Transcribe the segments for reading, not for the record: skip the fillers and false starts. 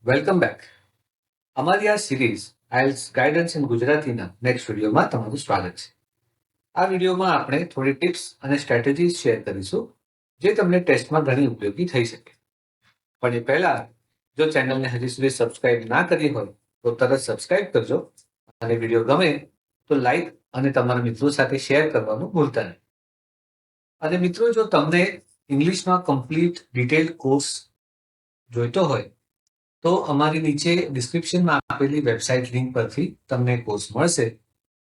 Welcome back. અમારી આ series આઇલ્સ guidance in ગુજરાતીના નેક્સ્ટ વિડીયોમાં તમારું સ્વાગત છે. આ વિડીયોમાં આપણે થોડી ટિપ્સ અને સ્ટ્રેટેજીસ શેર કરીશું જે તમને ટેસ્ટમાં ઘણી ઉપયોગી થઈ શકે. પણ એ પહેલા જો ચેનલને હજી સુધી સબસ્ક્રાઇબ ના કરી હોય તો તરત સબસ્ક્રાઇબ કરજો અને વિડીયો ગમે તો લાઈક અને તમારા મિત્રો સાથે શેર કરવાનું ભૂલતા નહીં. અને મિત્રો, જો તમને ઇંગ્લિશમાં કમ્પ્લીટ ડિટેલ કોર્સ જોઈતો હોય તો અમારી નીચે ડિસ્ક્રિપ્શનમાં આપેલી વેબસાઇટ લિંક પરથી તમને કોર્સ મળશે,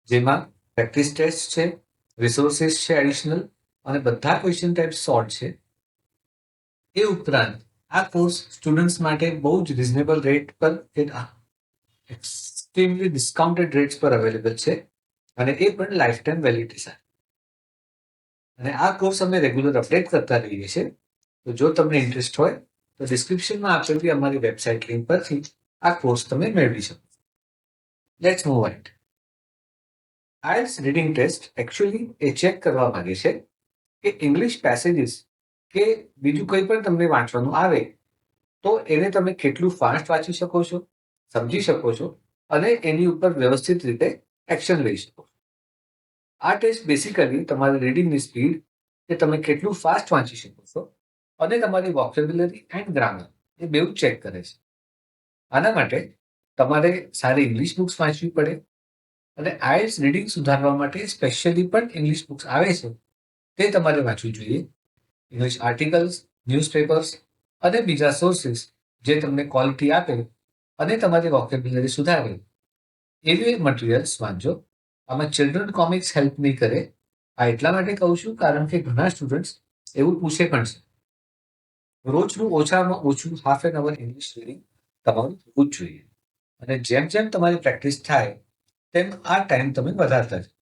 જેમાં પ્રેક્ટિસ ટેસ્ટ છે, રિસોર્સિસ છે એડિશનલ, અને બધા ક્વેશ્ચન ટાઈપ શોર્ટ છે. એ ઉપરાંત આ કોર્સ સ્ટુડન્ટ્સ માટે બહુ જ રિઝનેબલ રેટ પર એક્સ્ટ્રીમલી ડિસ્કાઉન્ટેડ રેટ્સ પર અવેલેબલ છે, અને એ પણ લાઈફ ટાઈમ વેલિડિટી સાથે. અને આ કોર્સ અમે રેગ્યુલર અપડેટ કરતા રહીએ છીએ. તો જો તમને ઇન્ટરેસ્ટ હોય તો ડિસ્ક્રિપ્શનમાં આપેલી અમારી વેબસાઇટ લિંક પરથી આ કોર્સ તમે મેળવી શકો. Let's move on. IELTS reading test actually એ ચેક કરવા માંગે છે કે ઇંગ્લિશ પેસેજીસ કે બીજું કંઈ પણ તમને વાંચવાનું આવે તો એને તમે કેટલું ફાસ્ટ વાંચી શકો છો, સમજી શકો છો, અને એની ઉપર વ્યવસ્થિત રીતે એક્શન લઈ શકો છો. આ ટેસ્ટ બેસિકલી તમારી રીડિંગની સ્પીડ, કે તમે કેટલું ફાસ્ટ વાંચી શકો છો, અને તમારી વોકેબ્યુલરી એન્ડ ગ્રામર એ બેઉ ચેક કરે છે. આના માટે તમારે સારી ઇંગ્લિશ બુક્સ વાંચવી પડે, અને આઇલ્સ રીડિંગ સુધારવા માટે સ્પેશિયલી પણ ઇંગ્લિશ બુક્સ આવે છે તે તમારે વાંચવું જોઈએ. ઇંગ્લિશ આર્ટિકલ્સ, ન્યૂઝપેપર્સ અને બીજા સોર્સિસ જે તમને ક્વોલિટી આપે અને તમારી વોકેબ્યુલરી સુધારે એવી મટીરિયલ્સ વાંચો. આમાં ચિલ્ડ્રન કોમિક્સ હેલ્પ નહીં કરે. આ એટલા માટે કહું છું કારણ કે ઘણા સ્ટુડન્ટ્સ એવું પૂછે પણ છે. રોજનું ઓછામાં ઓછું half an hour English reading તમારું થવું જ જોઈએ. અને જેમ જેમ તમારી પ્રેક્ટિસ થાય તેમ આ ટાઈમ તમે વધારતા જાઓ.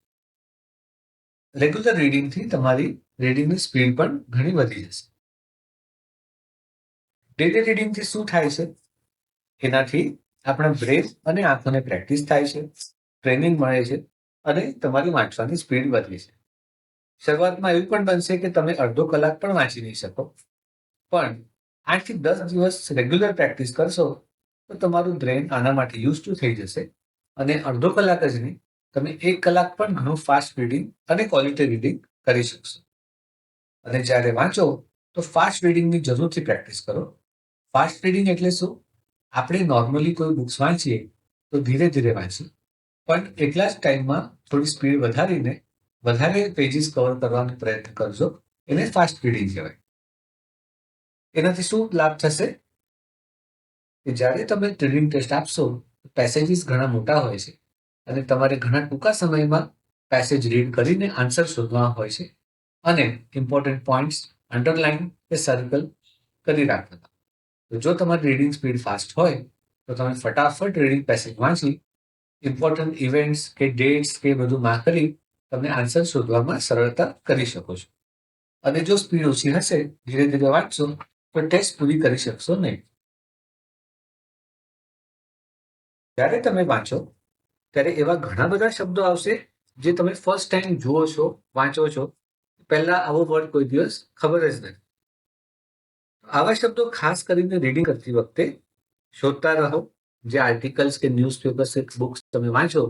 રેગ્યુલર રીડિંગથી તમારી રીડિંગની સ્પીડ પણ ઘણી વધી જશે. ડેલી રીડિંગથી શું થાય છે? એનાથી આપણા બ્રેન અને આંખોને પ્રેક્ટિસ થાય છે, ટ્રેનિંગ મળે છે, અને તમારી વાંચવાની સ્પીડ વધે છે. શરૂઆતમાં એવું પણ બનશે કે તમે અડધો કલાક પણ વાંચી નહીં શકો, પણ 8 થી 10 દિવસ રેગ્યુલર પ્રેક્ટિસ કરશો તો તમારું બ્રેન આના માટે યુઝ ટુ થઈ જશે, અને અડધો કલાક જ નહીં, તમે 1 કલાક પણ ઘણું ફાસ્ટ રીડિંગ અને ક્વોલિટી રીડિંગ કરી શકશો. અને જ્યારે વાંચો તો ફાસ્ટ રીડિંગની જરૂરથી પ્રેક્ટિસ કરો. ફાસ્ટ રીડિંગ એટલે શું? આપણે નોર્મલી કોઈ બુક્સ વાંચીએ તો ધીરે ધીરે વાંચીએ, પણ એટલા જ ટાઈમમાં થોડી સ્પીડ વધારીને વધારે પેજીસ કવર કરવાનો પ્રયત્ન કરજો. એને ફાસ્ટ રીડિંગ કહેવાય. એનાથી શું લાભ થશે કે જ્યારે તમે રીડિંગ ટેસ્ટ આપશો, પેસેજીસ ઘણા મોટા હોય છે અને તમારે ઘણા ટૂંકા સમયમાં પેસેજ રીડ કરીને આન્સર શોધવા હોય છે, અને ઇમ્પોર્ટન્ટ પોઈન્ટ્સ અંડરલાઈન કે સર્કલ કરી રાખવાના. તો જો તમારી રીડિંગ સ્પીડ ફાસ્ટ હોય તો તમે ફટાફટ રીડિંગ પેસેજ વાંચી ઇમ્પોર્ટન્ટ ઇવેન્ટ્સ કે ડેટ્સ કે બધું માર્ક કરી તમે આન્સર શોધવામાં સરળતા કરી શકો છો. અને જો સ્પીડ ઓછી હશે, ધીરે ધીરે વાંચશો, તો ટેસ્ટ પૂરી કરી શકશો નહીં. જ્યારે તમે વાંચો ત્યારે એવા ઘણા બધા શબ્દો આવશે જે તમે ફર્સ્ટ ટાઈમ જુઓ છો, વાંચો છો. પહેલા આવો વર્ડ કોઈ દિવસ ખબર જ નથી. આવા શબ્દો ખાસ કરીને રીડિંગ કરતી વખતે શોધતા રહો. જે આર્ટિકલ્સ કે ન્યૂઝપેપર્સ કે બુક્સ તમે વાંચો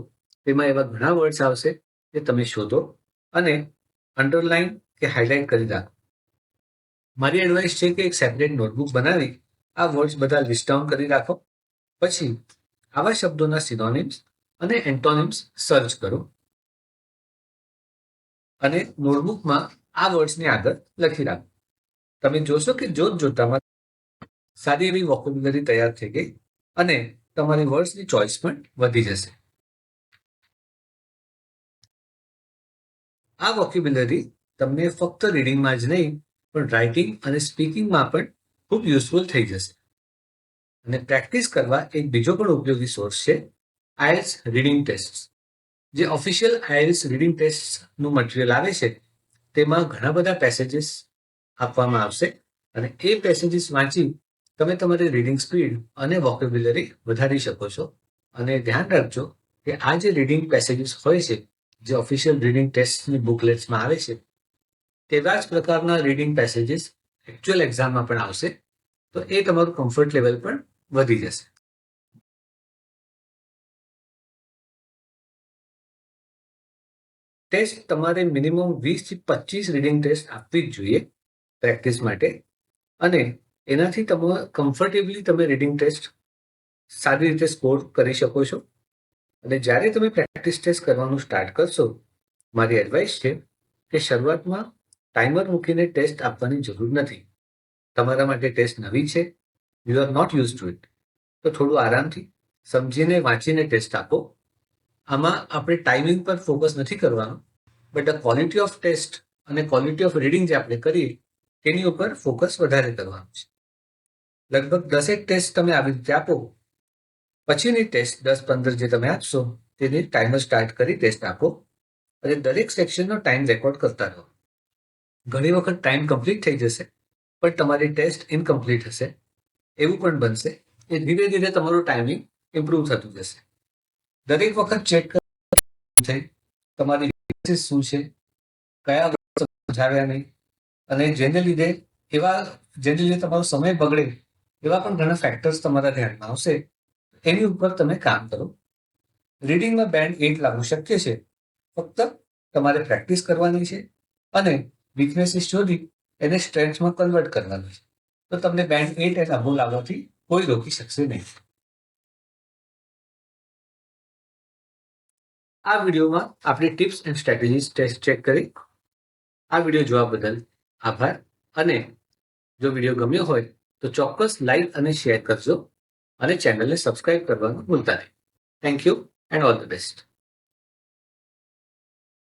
તેમાં એવા ઘણા વર્ડ્સ આવશે જે તમે શોધો અને અંડરલાઈન કે હાઇલાઇટ કરી રાખો. મારી એડવાઇસ છે કે એક સેપરેટ નોટબુક બનાવી આ વર્ડ્સ બધા લિસ્ટ ડાઉન કરી રાખો. પછી આવા શબ્દોના સિનોનિમ્સ અને એન્ટોનિમ્સ સર્ચ કરો, અને નોટબુકમાં આ વર્ડ્સની આગળ લખી રાખો. તમે જોશો કે જોતામાં સારી એવી વોકેબ્યુલરી તૈયાર થઈ ગઈ, અને તમારી વર્ડ્સની ચોઇસ પણ વધી જશે. આ વોકેબ્યુલરી તમને ફક્ત રીડિંગમાં જ નહીં પણ રાઇટિંગ અને સ્પીકિંગમાં પણ ખૂબ યુઝફુલ થઈ જશે. અને પ્રેક્ટિસ કરવા એક બીજો પણ ઉપયોગી સોર્સ છે આઇલ્સ રીડિંગ ટેસ્ટ. જે ઓફિશિયલ આઇલ્સ રીડિંગ ટેસ્ટનું મટીરિયલ આવે છે તેમાં ઘણા બધા પેસેજીસ આપવામાં આવશે, અને એ પેસેજીસ વાંચી તમે તમારી રીડિંગ સ્પીડ અને વોકેબ્યુલરી વધારી શકો છો. અને ધ્યાન રાખજો કે આ જે રીડિંગ પેસેજીસ હોય છે, જે ઓફિશિયલ રીડિંગ ટેસ્ટની બુકલેટ્સમાં આવે છે, તેવા જ પ્રકારના રીડિંગ પેસેજીસ એકચ્યુઅલ એક્ઝામમાં પણ આવશે, તો એ તમારું કમ્ફર્ટ લેવલ પણ વધી જશે. ટેસ્ટ તમારે મિનિમમ 20 થી 25 રીડિંગ ટેસ્ટ આપવી જ જોઈએ પ્રેક્ટિસ માટે, અને એનાથી તમે કમ્ફર્ટેબલી તમે રીડિંગ ટેસ્ટ સારી રીતે સ્કોર કરી શકો છો. અને જ્યારે તમે પ્રેક્ટિસ ટેસ્ટ કરવાનું સ્ટાર્ટ કરશો, મારી એડવાઇસ છે કે શરૂઆતમાં ટાઈમર મૂકીને ટેસ્ટ આપવાની જરૂર નથી. તમારા માટે ટેસ્ટ નવી છે, you are not use to it, તો થોડું આરામથી સમજીને વાંચીને ટેસ્ટ આપો. આમાં આપણે ટાઈમિંગ પર ફોકસ નથી કરવાનું, but the quality of test અને ક્વોલિટી ઓફ રીડિંગ જે આપણે કરીએ તેની ઉપર ફોકસ વધારે કરવાનું છે. લગભગ 10 ટેસ્ટ તમે આવી રીતે આપો, પછીની ટેસ્ટ 10-15 જે તમે આપશો તેની ટાઈમર સ્ટાર્ટ કરી ટેસ્ટ આપો, અને દરેક સેક્શનનો ટાઈમ રેકોર્ડ કરતા રહો. ઘણી વખત ટાઈમ કમ્પ્લીટ થઈ જશે પણ તમારી ટેસ્ટ ઇનકમ્પ્લીટ હશે, એવું પણ બનશે. એ ધીરે ધીરે તમારું ટાઈમિંગ ઇમ્પ્રૂવ થતું જશે. દરેક વખત ચેક થઈ તમારી weaknesses શું છે, કયા સમજાવ્યા નહીં, અને જેને લીધે તમારો સમય બગડે એવા પણ ઘણા ફેક્ટર્સ તમારા ધ્યાનમાં આવશે. એની ઉપર તમે કામ કરો. રીડિંગમાં બેન્ડ 8 લાવવું શક્ય છે, ફક્ત તમારે પ્રેક્ટિસ કરવાની છે અને વીકનેસીસ શોધી એને સ્ટ્રેન્થમાં કન્વર્ટ કરવાની છે. તો તમને બેન્ડ 8 એ લાંબુ લાવવાથી કોઈ રોકી શકશે નહીં. આ વિડીયોમાં આપણી tips and strategies test check કરી. આ વિડીયો જોવા બદલ આભાર. અને જો વિડીયો ગમ્યો હોય તો ચોક્કસ લાઈક અને શેર કરજો, અને ચેનલને સબસ્ક્રાઇબ કરવાનું ભૂલતા નહીં. Thank you and all the best.